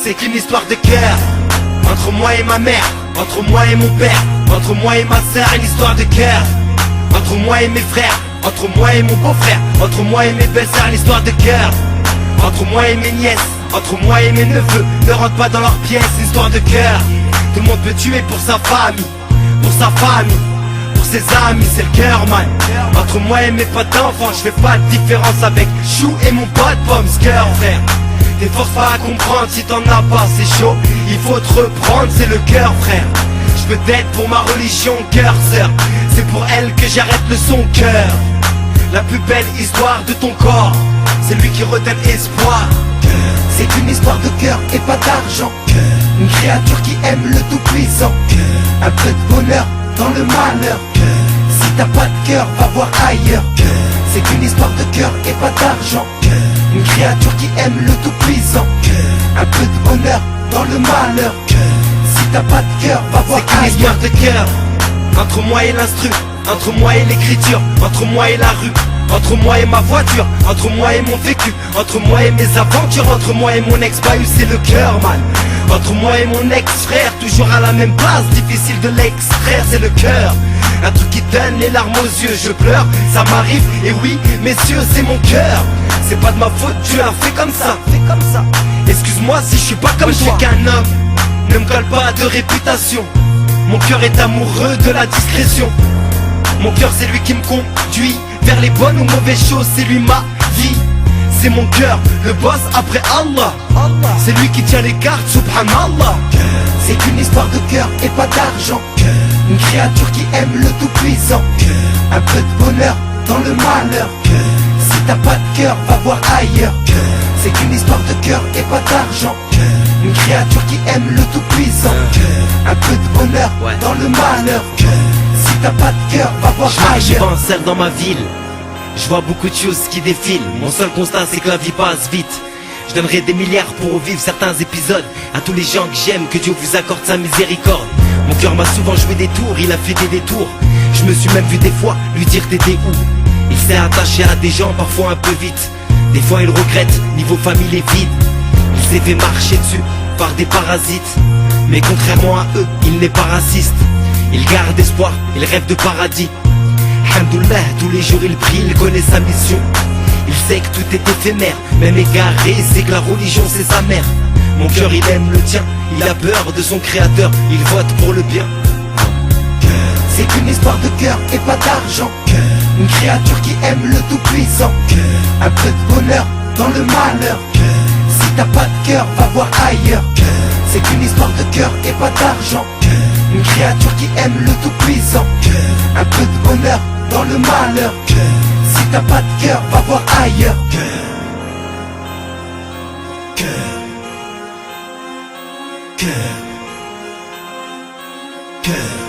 c'est qu'une histoire de cœur. Entre moi et ma mère, entre moi et mon père, entre moi et ma sœur, une histoire de cœur. Entre moi et mes frères, entre moi et mon beau-frère, entre moi et mes belles-sœurs, une histoire de cœur. Entre moi et mes nièces, entre moi et mes neveux, ne rentre pas dans leur pièce, une histoire de cœur. Tout le monde peut tuer pour sa famille, pour sa famille, pour ses amis, c'est le cœur, man. Entre moi et mes potes d'enfants, je fais pas de différence avec Chou et mon pote Pomme, ce cœur, frère. T'efforces pas à comprendre, si t'en as pas c'est chaud. Il faut te reprendre, c'est le cœur, frère. Je peux t'être pour ma religion, cœur, sœur. C'est pour elle que j'arrête le son, cœur. La plus belle histoire de ton corps, c'est lui qui redonne espoir. C'est une histoire de cœur et pas d'argent. Une créature qui aime le tout-puissant. Un peu de bonheur dans le malheur. Si t'as pas de cœur, va voir ailleurs. C'est une histoire de cœur et pas d'argent. Une créature qui aime le tout-puissant. Un peu de bonheur dans le malheur. Si t'as pas de cœur, va voir ailleurs. C'est une histoire de cœur. Entre moi et l'instru, entre moi et l'écriture, entre moi et la rue, entre moi et ma voiture, entre moi et mon vécu, entre moi et mes aventures, entre moi et mon ex-baïu, c'est le cœur, man. Entre moi et mon ex-frère, toujours à la même place, difficile de l'extraire, c'est le cœur. Un truc qui donne les larmes aux yeux, je pleure, ça m'arrive, et oui, messieurs, c'est mon cœur. C'est pas de ma faute, tu as fait comme ça, Excuse-moi si je suis pas comme toi. Je suis qu'un homme, ne me colle pas de réputation. Mon cœur est amoureux de la discrétion. Mon cœur c'est lui qui me conduit vers les bonnes ou mauvaises choses, c'est lui ma vie. C'est mon cœur, le boss après Allah. C'est lui qui tient les cartes, subhanallah. C'est une histoire de cœur et pas d'argent. Une créature qui aime le tout-puissant. Un peu de bonheur dans le malheur. Si t'as pas de cœur, va voir ailleurs. C'est une histoire de cœur et pas d'argent. Une créature qui aime le tout-puissant. Un peu de bonheur dans le malheur. Si t'as pas de cœur, va voir ailleurs. Je pense seul dans ma ville. Je vois beaucoup de choses qui défilent. Mon seul constat c'est que la vie passe vite. Je donnerai des milliards pour revivre certains épisodes. À tous les gens que j'aime, que Dieu vous accorde sa miséricorde. Mon cœur m'a souvent joué des tours, il a fait des détours. Je me suis même vu des fois lui dire t'étais où. Il s'est attaché à des gens parfois un peu vite. Des fois il regrette, niveau famille est vide. Il s'est fait marcher dessus par des parasites. Mais contrairement à eux, il n'est pas raciste. Il garde espoir, il rêve de paradis. Alhamdoulilah, tous les jours il prie, il connaît sa mission. Il sait que tout est éphémère, même égaré, c'est que la religion c'est sa mère. Mon cœur il aime le tien, il a peur de son créateur, il vote pour le bien. C'est une histoire de cœur et pas d'argent. Une créature qui aime le tout-puissant. Un peu de bonheur dans le malheur. Si t'as pas de cœur, va voir ailleurs. C'est une histoire de cœur et pas d'argent. Une créature qui aime le tout-puissant. Un peu de bonheur dans le malheur. Si t'as pas de cœur, va voir ailleurs. Cœur. Cœur.